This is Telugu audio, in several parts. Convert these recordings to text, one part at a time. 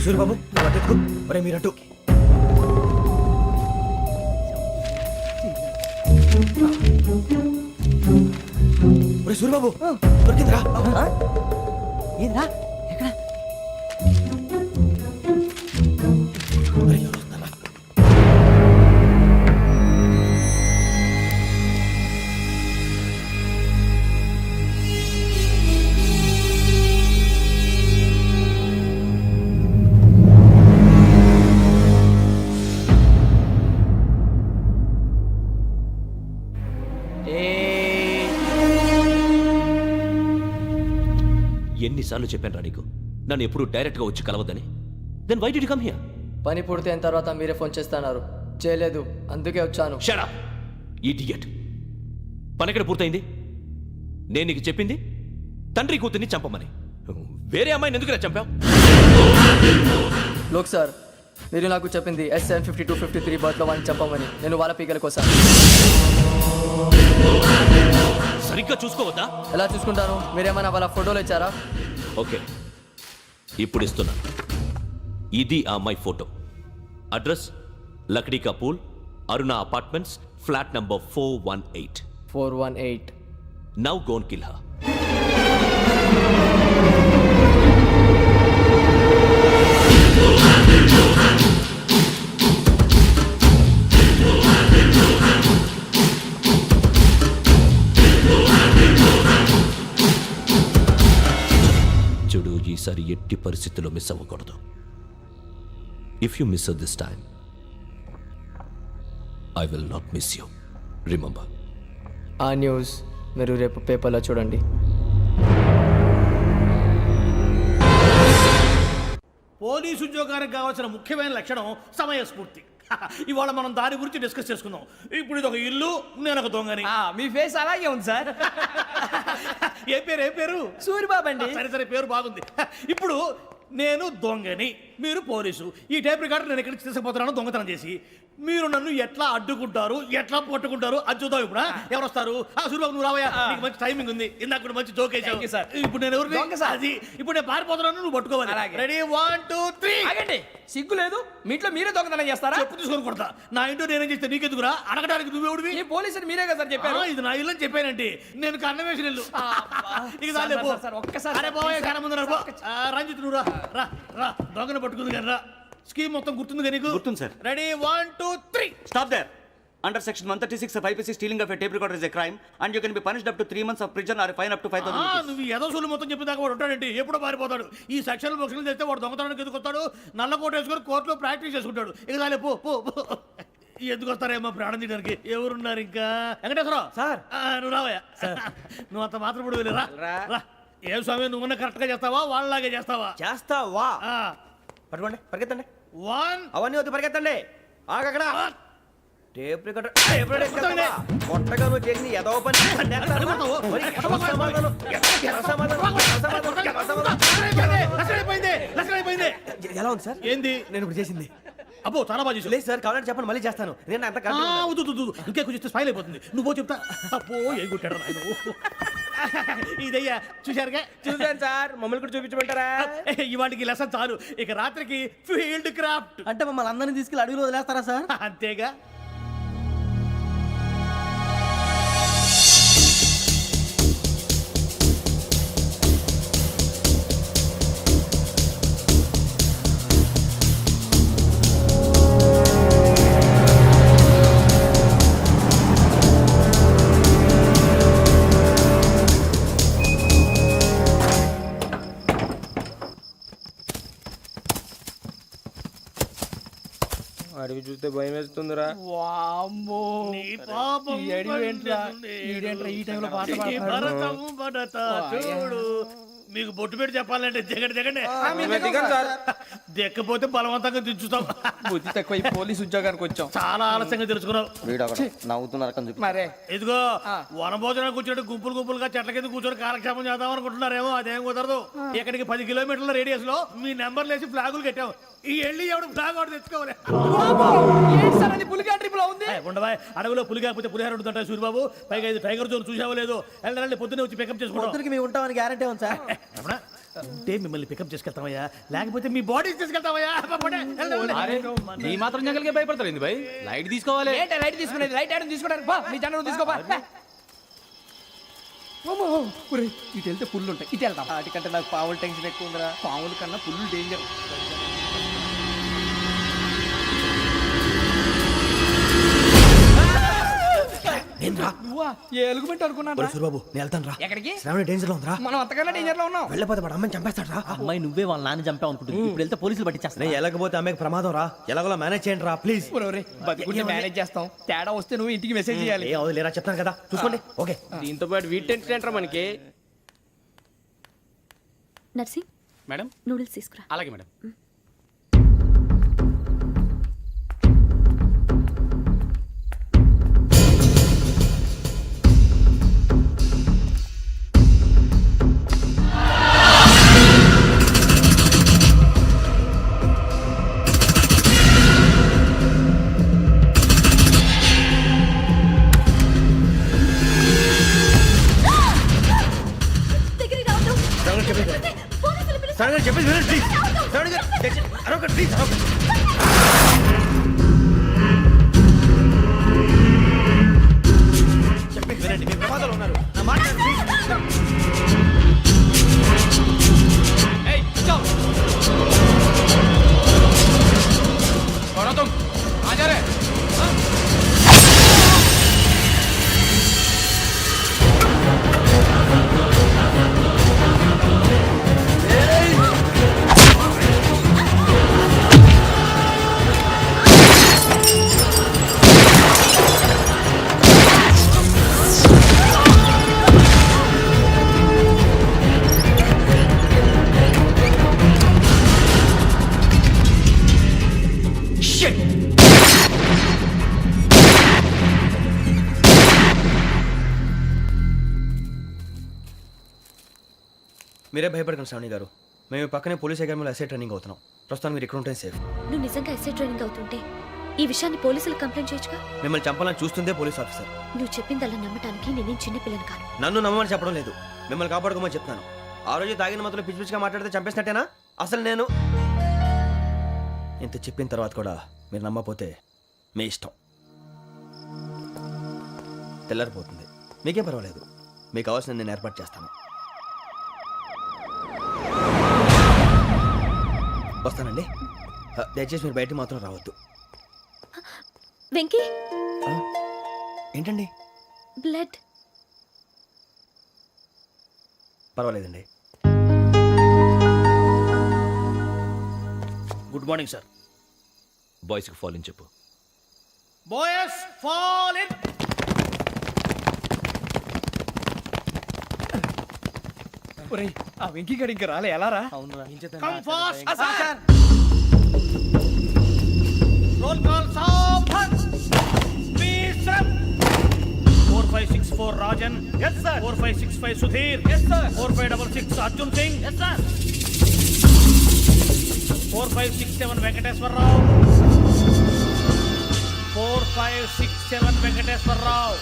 సూర్యబాబు ఒరే మీరటు ఒరే సూర్యబాబు దొరికిందిరా. ఏంద్రా ఎక్కడ ఒరే, ఎవరు వస్తున్నారా? ఎన్నిసార్లు చెప్పాను రా నీకు నన్ను ఎప్పుడు డైరెక్ట్గా వచ్చి కలవద్దని. Then why did you come here? పని పూర్తయిన తర్వాత మీరే ఫోన్ చేస్తున్నారు, చేయలేదు, అందుకే వచ్చాను. Shut up idiot. పని ఎక్కడ పూర్తయింది? నేను నీకు చెప్పింది తండ్రి కూతుర్ని చంపమని. వేరే అమ్మాయిని ఎందుకు చంపావు? లోక్ సార్, మీరు నాకు చెప్పింది SN5253 బర్త్లో వాడిని చంపమని. నేను వాళ్ళ పీకల కోసం. సరిగ్గా చూసుకోవద్దా? ఎలా చూసుకుంటాను? మీరేమైనా వాళ్ళ ఫోటోలు ఇచ్చారా? ఓకే, ఇప్పుడు ఇస్తున్నా. ఇది ఆ అమ్మాయి ఫోటో. అడ్రస్ లక్డీ కా pool, Aruna apartments, flat number 418. 418. Now go and kill her. చూడు, ఈసారి ఎట్టి పరిస్థితుల్లో మిస్ అవ్వకూడదు. If you miss this time I will not miss you. Remember. ఆ న్యూస్ మీరు రేపు పేపర్లో చూడండి. పోలీసు ఉద్యోగానికి కావాల్సిన ముఖ్యమైన లక్షణం సమయస్ఫూర్తి. ఇవాళ మనం దాని గురించి డిస్కస్ చేసుకుందాం. ఇప్పుడు ఇది ఒక ఇల్లు, నేను ఒక దొంగని. మీ ఫేస్ అలాగే ఉంది సార్. ఏ పేరు? సూర్యబాబు అండి. సరే పేరు బాగుంది. ఇప్పుడు నేను దొంగని, మీరు పోలీసు. ఈ టైప్ రికార్డు నేను ఎక్కడికి తీసుకుపోతున్నాను దొంగతనం చేసి. మీరు నన్ను ఎట్లా అడ్డుకుంటారు, ఎట్లా పట్టుకుంటారు అది చూద్దాం. ఇప్పుడు ఎవరు వస్తారు? సూర్యబాబు నువ్వు రావయ్యా, నీకు మంచి టైమింగ్ ఉంది. ఇందాక మంచి జోక్ వేసావు. ఇప్పుడు నేను ఎవరు? అది ఇప్పుడు నేను పారిపోతున్నాను, నువ్వు పట్టుకోవాలి. రెడీ 1 2 3. సిగ్గు లేదు, మీ ఇంట్లో మీరే దొంగతనం చేస్తారా? చెప్పు తీసుకొని కొడతా. నా ఇంట్లో నేనేం చేస్తే నీకెందుకురా? అడగడానికి నువ్వెవడివి? ఈ పోలీసులు మీరే కదా సార్ చెప్పారు. ఇది నా ఇల్లు అని చెప్పానండి. నేను కన్న వేసిన ఇల్లు. ఒక్కసారి అరే బాబు కన్న ముందు రంజిత్ నువ్వు రా రా. దొంగను పట్టుకుంది కానీ రా. స్కీమ్ మొత్తం గుర్తుంది నీకు? గుర్తుంది sir. Ready 1 2 3. Stop there. Under section 136 of IPC, stealing of a tape recorder is a crime and you can be punished up to 3 months of prison or a fine up to 5,000 rupees. నువ్వు ఏదో సొల్లు మొత్తం చెప్పిన దాకా వాడు ఉంటాడండి. ఎప్పుడో పారిపోతాడు. ఈ సెక్షన్ బుక్స్లు చేస్తే వాడు దొంగతనానికి ఎందుకు వస్తాడు? నల్ల కోట వేసుకొని కోర్టులో ప్రాక్టీస్ చేసుకుంటాడు. ఇక చాలే పో పో. ఎందుకు వస్తారేమో ప్రాణం తీయడానికి. ఎవరున్నారు ఇంకా? వెంకటేశ్వరరావు సార్, నువ్వు రావయ్యా. నువ్వు అంత మాత్రం ఇప్పుడు వెళ్ళి రా. ఏ స్వామి, నువ్వు కరెక్ట్ గా చేస్తావా వాళ్ళలాగే చేస్తావా? చేస్తావా? పట్టుకోండి, పరిగెత్తండి. 1 అవన్నీ వద్దు, పరిగెత్తండి. ఆగక్కడ టేప్ రికార్డర్ కొట్టగా నువ్వు చేసిన ఏదో పని. ఎలా ఉంది సార్? ఏంది నేను ఇప్పుడు చేసింది? అబ్బో చాలా బాగా చేసి. లేదు సార్, కావాలంటే చెప్పండి, మళ్ళీ చేస్తాను. నేను అంత ఇంకే కొంచెం స్మైల్ అయిపోతుంది. నువ్వు చెప్తా. అబ్బో ఏ కొట్టాడు ఆయన. ఇదయ్యా చూశారుగా? చూసాను సార్. మమ్మల్ని కూడా చూపించమంటారా? ఇవాటికి లెసన్ చాలు. ఇక రాత్రికి ఫీల్డ్ క్రాఫ్ట్. అంటే మమ్మల్ని అందరినీ తీసుకెళ్ళి అడుగులో వదిలేస్తారా సార్? అంతేగా. అడిగి చూస్తే భయం వేస్తుందిరా. మీకు బొట్టు పెట్టి చెప్పాలంటే దిగండి. దిక్కపోతే బలవంతంగా దించుతాం. బుద్ధి తక్కువ, పోలీసు ఉద్యోగానికి వచ్చాం. చాలా ఆలస్యంగా తెలుసుకున్నావు. నవ్వుతున్నారు. మరే ఇదిగో వనభోజనానికి కూర్చొని గుంపులుగా చెట్ల కింద కూర్చొని కాలక్షేపం చేద్దాం అనుకుంటున్నారేమో. అదేం కుదరదు. ఇక్కడికి 10 కిలోమీటర్ల రేడియస్ లో మీ నెంబర్లు వేసి ఫ్లాగులు కట్టాము. ఈ వెళ్ళి ఎవడు ఫ్లాగ్ ఒకటి తెచ్చుకోవాలి. ఉండవా, అడవిలో పులి కాకపోతే పులిహార ఉంటుంటాయి సూర్యబాబు. పైగా ఇది టైగర్ జోన్ చూసావో లేదో. వెళ్ళండి, పొద్దున్నే వచ్చి పికప్ చేసుకోవడం. మేము ఉంటామని గ్యారంటీ ఉంది సార్. ఉంటే మిమ్మల్ని పికప్ చేసుకెళ్తామయ్యా లేకపోతే మీ బాడీ తీసుకెళ్తామయ్యా ఈ మాత్రం జంగల్కే భయపడతారు భయ్ లైట్ తీసుకోవాలి లైట్ తీసుకునేది లైట్ ఆడని తీసుకోవడానికి బా మీ జనరు తీసుకోపా ఇటు వెళ్తే పుల్లు ఉంటాయి ఇటు వెళ్తాం వాటికంటే నాకు పావులు టెన్షన్ ఎక్కువ ఉందిరా. పాముల కన్నా పుల్లు డేంజర్ నువ్వా ఏ ఎలుగుబెట్టి అనుకున్నా బాబు నేను వెళ్తాను రా ఎక్కడికి శ్రావణ డేంజర్ లో ఉందిరా మనం అంతకన్నా డేంజర్ లో ఉన్నాం. వెళ్ళపోతే వాడు అమ్మని చంపేస్తాడు రా అమ్మాయి నువ్వే వాళ్ళ నాన్న చంపావు అనుకుంటుంది ఇప్పుడు వెళ్తే పోలీసులు పట్టించేస్తా నేను వెళ్ళకపోతే అమ్మకి ప్రమాదం రా ఎలాగోలా మేనేజ్ చేయండి రా ప్లీజ్ బతుకుంటే మేనేజ్ చేస్తాం. తేడా వస్తే నువ్వు ఇంటికి మెసేజ్ చేయాలి. ఏ అవదు లేరా చెప్తాను కదా చూసుకోండి ఓకే దీంతో పాటు వీటి టెన్షన్ ఏంట్రా మనకి నర్సింగ్ మేడం నూడిల్స్ తీసుకురా. అలాగే మేడం దగ్గరికి రావద్దు. పోలీసులు పిలుస్తారు. శ్రావణ గారు చెప్పేసి వినండి ప్లీజ్ శ్రావణ గారు అరొకటి ప్లీజ్ చెప్పేసి వినండి మీ ప్రమాదాలు ఉన్నారు నా మాట వినండి, ప్లీజ్ ఏయ్ चलो छोड़ो तुम आ जा रहे మీరే భయపడకండి శ్రావణి గారు మేము పక్కనే పోలీస్ అకాడమీలో ఎస్ఐ ట్రైనింగ్ అవుతున్నాం ప్రస్తుతం మీరు ఇక్కడ ఉంటే సేఫ్ నువ్వు నిజంగా ఎస్ఐ ట్రైనింగ్ అవుతుంటే ఈ విషయాన్ని పోలీసులకు కంప్లైంట్ చేయొచ్చుగా. మిమ్మల్ని చంపాలని చూస్తుందే పోలీస్ ఆఫీసర్ నువ్వు చెప్పిందల్లా నమ్మటానికి నేనేం చిన్నపిల్లని కాను. నన్ను నమ్మమని చెప్పడం లేదు మిమ్మల్ని కాపాడుకోమని చెప్తాను ఆ రోజు తాగిన మాత్రం పిచ్చి పిచ్చిగా మాట్లాడితే చంపేసినట్టేనా అసలు నేను ఇంత చెప్పిన తర్వాత కూడా మీరు నమ్మపోతే మీ ఇష్టం తెల్లారిపోతుంది మీకేం పర్వాలేదు మీకు కావాల్సిన నేను ఏర్పాటు చేస్తాను వస్తానండి దయచేసి మీరు బయటికి మాత్రం రావద్దు వెంకీ ఏంటండి బ్లడ్. పర్వాలేదండి గుడ్ మార్నింగ్ సార్ బాయ్స్కి ఫాల్ ఇన్ చెప్పు బాయ్స్ ఫాల్ ఇన్ ఆ వెంకీ గడి ఇంకా రాలే ఎలా రా? Come fast sir roll call సావధాన్ speed up 4564 Rajan yes sir 4565 Sudheer yes sir 4566 Arjun Singh yes sir 4567 Venkateswararao 4567 Venkateswararao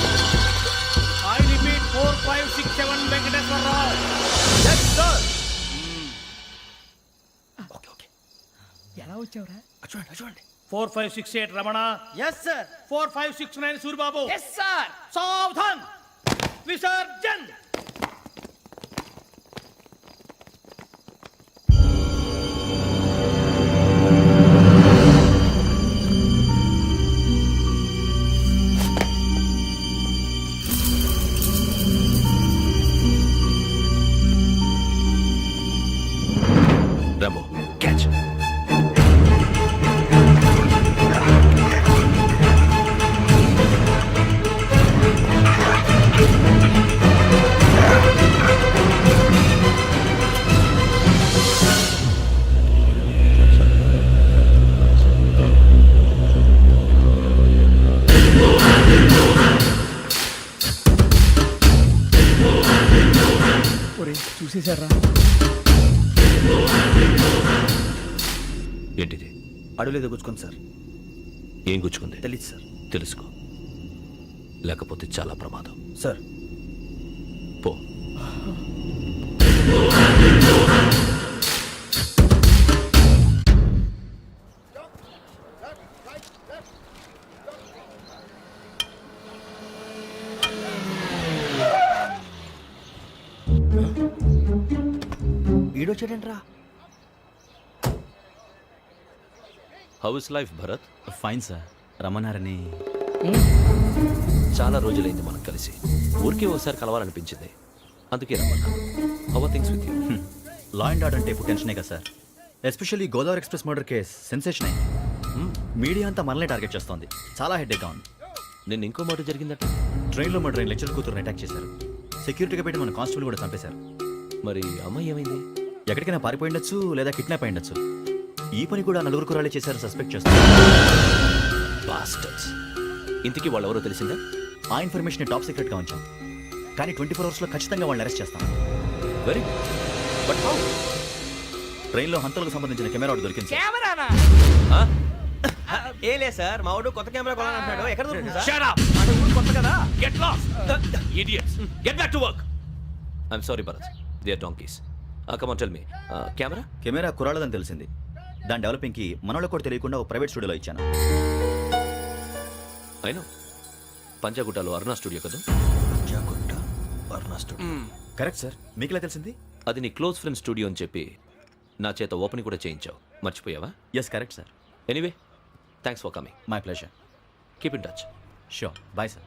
I repeat 4567 Venkateswararao yes sir okay okay ఎలా వచ్చావురా? చూడండి చూడండి 4568 Ramana yes sir 4569 Suribabu yes sir. సావధాన్ విసర్జన్ రాంబో క్యాచ్ చూసేశారా? ఏంటిది అడుగులేదు గుచ్చుకోండి సార్ ఏం గుచ్చుకుంది తెలీదు సార్ తెలుసుకో లేకపోతే చాలా ప్రమాదం సార్ పో. ఈడొచ్చాడంట్రా. How is life Bharat? Fine sir, రమ్మన్నారని. చాలా రోజులైంది మనం కలిసి. ఊరికే ఒకసారి కలవాలనిపించింది, అందుకే రమ్మన్నా. How are things with you? Law and order అంటే ఇప్పుడు టెన్షనే కదా sir. Especially Godavari express murder case sensation అయింది. మీడియా అంతా మనల్ని టార్గెట్ చేస్తోంది. చాలా హెడ్ఏక్గా ఉంది. నిన్న ఇంకో మాట జరిగిందట. ట్రైన్లో మా ట్రైన్ లెక్చర్ కూతురుని అటాక్ చేశారు. సెక్యూరిటీగా పెట్టి మన కానిస్టేబుల్ కూడా చంపేశారు. మరి అమ్మాయి ఏమైంది? ఎక్కడికైనా పారిపోయి ఉండొచ్చు, లేదా కిడ్నాప్ అయి ఉండొచ్చు. ఈ పని కూడా నలుగురు కురాలే చేశారు సస్పెక్ట్ చేస్తారు. బాస్టర్స్. ఇంతకీ వాళ్ళెవరో తెలిసిందా? ఆ ఇన్ఫర్మేషన్ టాప్ సీక్రెట్గా ఉంచాం, కానీ 24 అవర్స్లో ఖచ్చితంగా వాళ్ళని అరెస్ట్ చేస్తాం. Very but how? ట్రైన్లో హంతలకు సంబంధించిన కెమెరా ఒకటి దొరికింది సార్. ఏ లే సార్, మా వాడు కొత్త కెమెరా కొనాలంటున్నాడు. ఎక్కడ దొరుకుతుంది సార్? Shut up! అంటే ఊరు కొత్త కదా. Get lost! Idiots! Get back to work! I'm sorry, Bharat. They are donkeys. Come on, tell me. Camera? Camera కురాలదని తెలిసింది. దాని డెవలపింగ్కి మనోళ్ళకి కూడా తెలియకుండా ఒక ప్రైవేట్ స్టూడియోలో ఇచ్చాను. I know. పంజాగుట్టలో అరుణా స్టూడియో కదా? Panjagutta Aruna studio. Correct sir, మీకు ఇలా తెలిసింది? అది నీ క్లోజ్ ఫ్రెండ్ స్టూడియో అని చెప్పి నా చేత ఓపెన్ కూడా చేయించావు. మర్చిపోయావా? Yes correct sir. Anyway, thanks for coming. My pleasure. Keep in touch. Sure, bye sir.